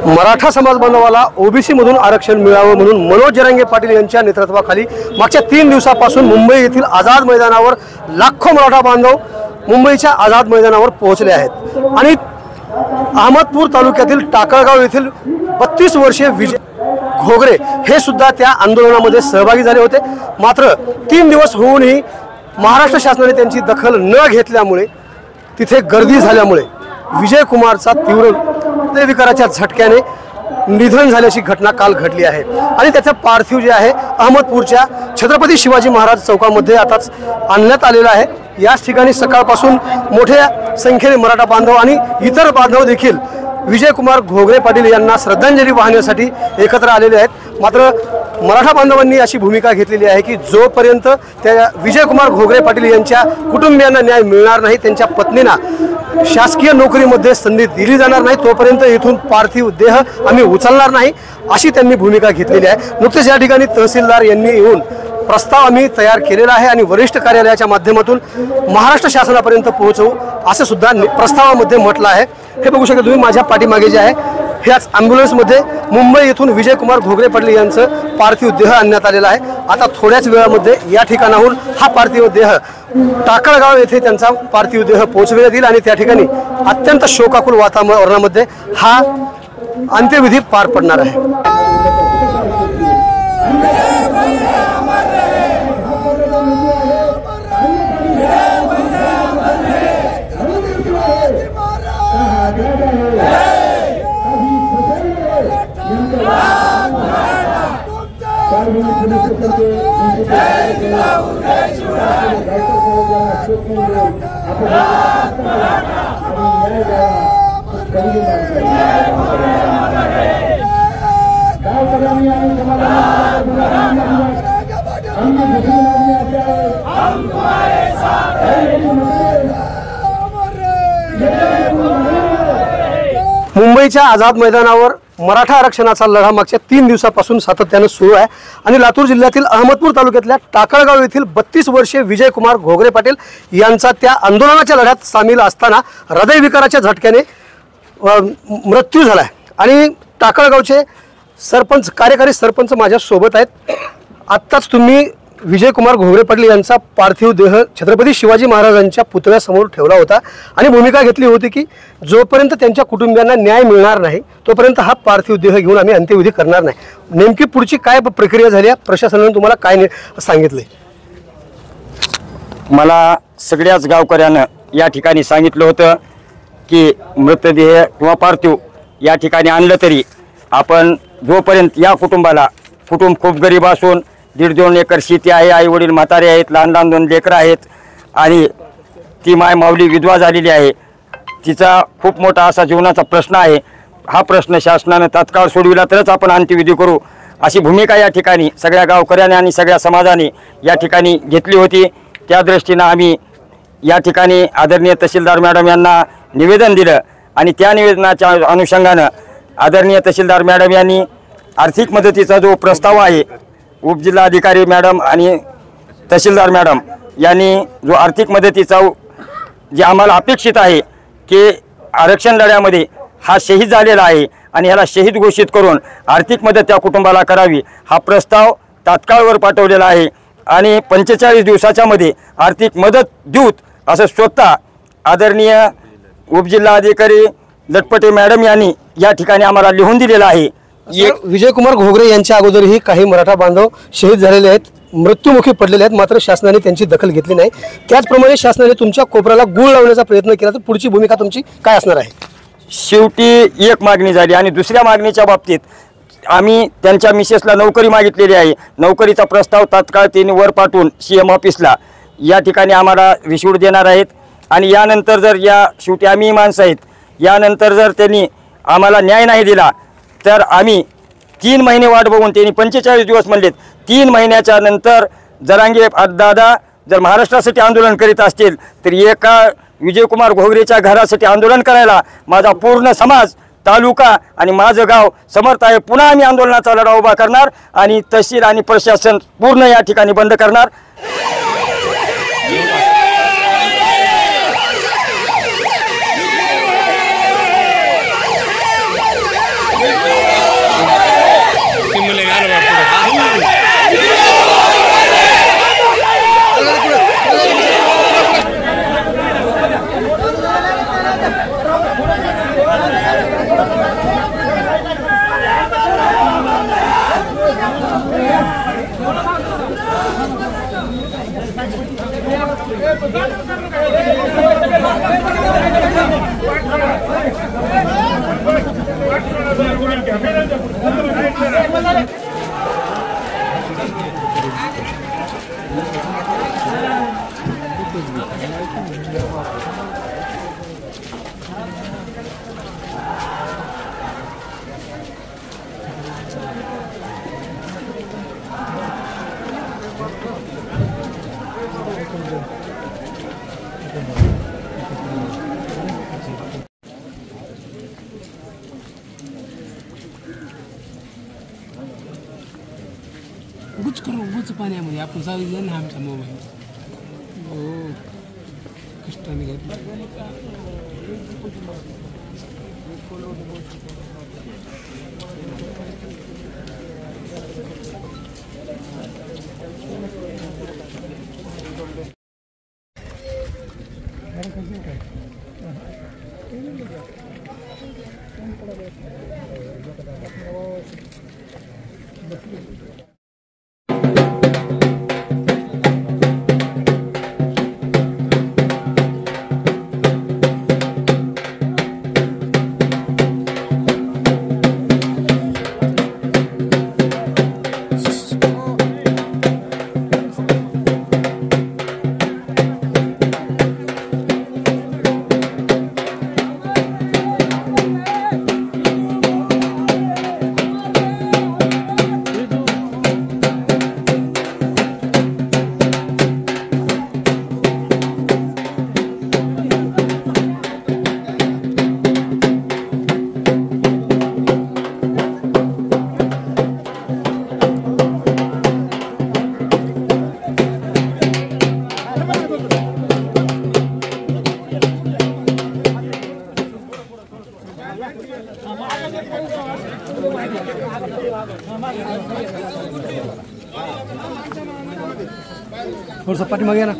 मराठा समाज बांधवाला ओबीसी मधून आरक्षण मिळावं म्हणून मनोज जरांगे पाटील यांच्या नेतृत्वाखाली मागच्या 3 दिवसापासून मुंबई येथील आझाद मैदानावर लाखो मराठा बांधव मुंबईच्या आझाद मैदानावर पोहोचले आहेत आणि अहमदपूर तालुक्यातील टाकळगाव येथील 32 वर्षीय विजय घोगरे हे सुद्धा त्या आंदोलनामध्ये सहभागी झाले होते। मात्र 3 दिवस होऊनही महाराष्ट्र शासनाने त्यांची दखल न घेतल्यामुळे तिथे गर्दी झाल्यामुळे विजय कुमारचा तीव्र हृदयविकाराच्या झटक्याने निधन झाल्याची घटना काल घडली आहे आणि त्याचं पार्थिव जे आहे अहमदपूरच्या छत्रपती शिवाजी महाराज चौकामध्ये आताच आणण्यात आलेलं आहे। याच ठिकाणी सकाळपासून मोठ्या संख्येने मराठा बांधव आणि इतर बांधव देखील विजय कुमार घोगरे पाटील यांना श्रद्धांजली वाहण्यासाठी एकत्र आलेले आहेत। मात्र मराठा बांधवांनी अशी भूमिका घेतलेली आहे की जोपर्यंत त्या विजय कुमार घोगरे पाटील यांच्या कुटुंबियांना न्याय मिळणार नाही, त्यांच्या पत्नींना शासकीय नोकरीमध्ये संधी दिली जाणार नाही, तोपर्यंत इथून पार्थिव देह आम्ही उचलणार नाही अशी त्यांनी भूमिका घेतलेली आहे। नुकतेच या ठिकाणी तहसीलदार यांनी येऊन प्रस्ताव आम्ही तयार केलेला आहे आणि वरिष्ठ कार्यालयाच्या माध्यमातून महाराष्ट्र शासनापर्यंत पोहोचवू असं सुद्धा प्रस्तावामध्ये म्हटलं आहे। हे बघू शकता तुम्ही माझ्या पाठीमागे जे आहे ह्याच ॲम्ब्युलन्समध्ये मुंबई येथून विजय कुमार घोगरे पाटील यांचं पार्थिव देह आणण्यात आलेला आहे। आता थोड्याच वेळामध्ये या ठिकाणाहून हा पार्थिव देह टाकळगाव येथे त्यांचा पार्थिव देह पोहोचविण्यात येईल आणि त्या ठिकाणी अत्यंत शोकाकुल वातावरणामध्ये हा अंत्यविधी पार पडणार आहे। मुंबईच्या आझाद मैदानावर मराठा आरक्षणाचा लढा मागच्या 3 दिवसापासून सातत्याने सुरू आहे आणि लातूर जिल्ह्यातील अहमदपूर तालुक्यातल्या टाकळगाव येथील 32 वर्षीय विजय कुमार घोगरे पाटील यांचा त्या आंदोलनाच्या लढ्यात सामील असताना हृदयविकाराच्या झटक्याने मृत्यू झाला आहे आणि टाकळगावचे सरपंच कार्यकारी सरपंच माझ्या सोबत आहेत। आत्ताच तुम्ही विजय कुमार घोगरे पाटील यांचा पार्थिव देह छत्रपती शिवाजी महाराजांच्या पुतळ्यासमोर ठेवला होता आणि भूमिका घेतली होती की जोपर्यंत त्यांच्या कुटुंबियांना न्याय मिळणार नाही तोपर्यंत हा पार्थिव देह घेऊन आम्ही अंत्यविधी करणार नाही। नेमकी पुढची काय प्रक्रिया झाली आहे, प्रशासनाने तुम्हाला काय सांगितले? मला सगळ्याच गावकऱ्यांना या ठिकाणी सांगितलं होतं की मृतदेह किंवा पार्थिव या ठिकाणी आणलं तरी आपण जोपर्यंत या कुटुंब खूप गरीब असून 1.5-2 एकर शेती आहे, आई वडील म्हातारे आहेत, लहान 2 लेकरं आहेत आणि ती माय माऊली विधवा झालेली आहे, तिचा खूप मोठा असा जीवनाचा प्रश्न आहे। हा प्रश्न शासनाने तात्काळ सोडविला तरच आपण अंत्यविधी करू अशी भूमिका या ठिकाणी सगळ्या गावकऱ्यांनी आणि सगळ्या समाजाने या ठिकाणी घेतली होती। त्या दृष्टीने आम्ही या ठिकाणी आदरणीय तहसीलदार मॅडम यांना निवेदन दिलं आणि त्या निवेदनाच्या अनुषंगाने आदरणीय तहसीलदार मॅडम यांनी आर्थिक मदतीचा जो प्रस्ताव आहे उपजिल्हाधिकारी मॅडम आणि तहसीलदार मॅडम यांनी जो आर्थिक मदतीचा जे आम्हाला अपेक्षित आहे की आरक्षण लढ्यामध्ये हा शहीद झालेला आहे आणि ह्याला शहीद घोषित करून आर्थिक मदत त्या कुटुंबाला करावी हा प्रस्ताव तात्काळवर पाठवलेला आहे आणि 45 दिवसाच्या मध्ये आर्थिक मदत देऊत असं स्वतः आदरणीय उपजिल्हाधिकारी लटपटे मॅडम यांनी या ठिकाणी आम्हाला लिहून दिलेलं आहे। विजयकुमार घोगरे यांच्या अगोदरही काही मराठा बांधव शहीद झालेले आहेत, मृत्युमुखी पडलेले आहेत, मात्र शासनाने त्यांची दखल घेतली नाही। त्याचप्रमाणे शासनाने तुमच्या कोपऱ्याला गुळ लावण्याचा प्रयत्न केला, तर पुढची भूमिका तुमची काय असणार आहे? शेवटी एक मागणी झाली आणि दुसऱ्या मागणीच्या बाबतीत आम्ही त्यांच्या मिसेसला नोकरी मागितलेली आहे। नोकरीचा प्रस्ताव तात्काळ त्यांनी वर पाठवून CM ऑफिसला या ठिकाणी आम्हाला रिसीव्ह देणार आहेत। आणि यानंतर जर शेवटी आम्ही माणसं आहेत, यानंतर जर त्यांनी आम्हाला न्याय नाही दिला तर आम्ही 3 महिने वाट बघून, त्यांनी 45 दिवस म्हणलेत, 3 महिन्याच्या नंतर जरांगे दादा जर महाराष्ट्रासाठी आंदोलन करीत असतील तर एका विजयकुमार घोगरेच्या घरासाठी आंदोलन करायला माझा पूर्ण समाज, तालुका आणि माझं गाव समर्थ आहे। पुन्हा आम्ही आंदोलनाचा लढा उभा करणार आणि तहसील आणि प्रशासन पूर्ण या ठिकाणी बंद करणार। उगच करू, उगच पाण्यामध्ये आपण जाऊ ना आमचा मोबाईल। हो, कष्टाने घेतला। थोडंसं पाठीमागे ना।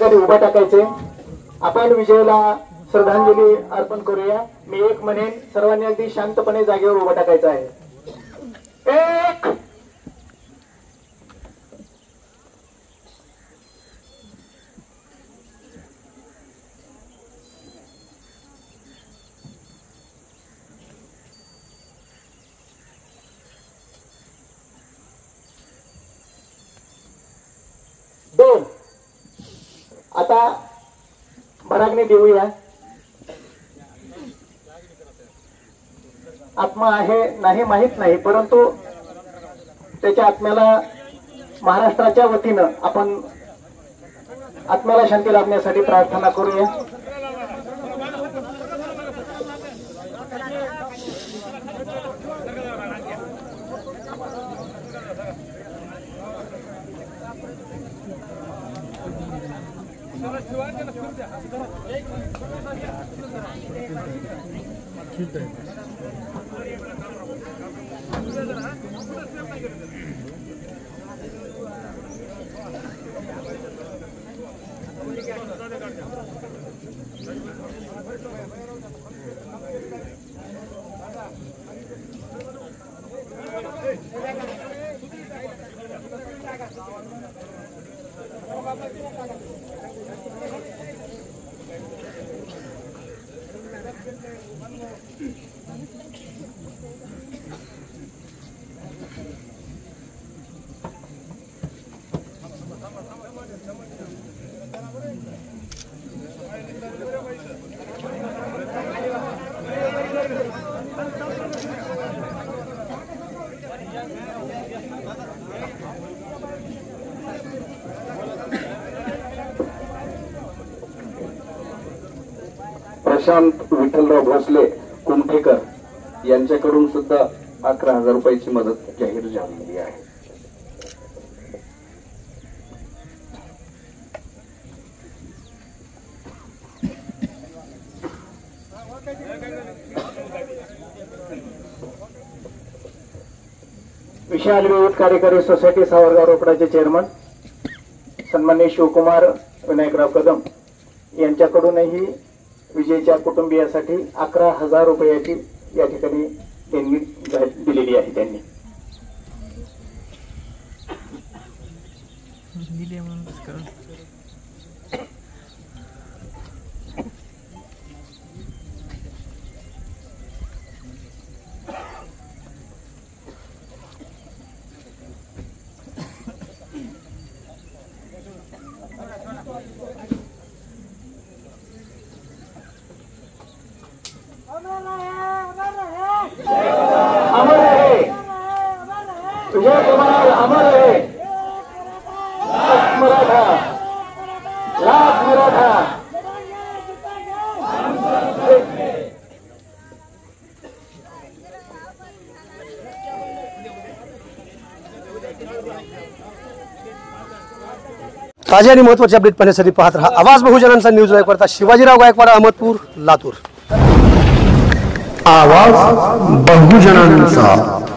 ठिकाणी उभा टाकायचे. आपण विजयाला श्रद्धांजली अर्पण करूया. मी एक म्हणेन, सर्वांनी अगदी शांतपणे जागेवर उभा टाकायचं आहे. एक, दोन. आता बरागने देऊया. आत्मा आहे नाही माहित नाही, परंतु त्याच्या आत्म्याला महाराष्ट्राच्या वतीनं आपण आत्म्याला शांती लाभण्यासाठी प्रार्थना करूया. प्रशांत विठ्ठलराव भोसले कुमठेकर यांच्याकडून सुद्धा 11,000 रुपयाची मदत जाहीर झालेली आहे. विशाल विविध कार्यकारी सोसायटी सावरगाव रोकडाचे चेअरमन सन्माननीय शिवकुमार विनायकराव कदम यांच्याकडूनही विजयच्या कुटुंबियासाठी 11,000 रुपयाची या ठिकाणी देणगी दिलेली आहे. त्यांनी अमर है विजय कुमार, अमर है. मराठा, लाख मराठा. ताजे आणि महत्त्वाचे अपडेट पाहण्यासाठी पाहत रहा आवाज बहुजनांचा न्यूज लाईव्ह करता शिवाजीराव गायकवाड, अहमदपूर, लातूर. आवाज बहुजनांचा.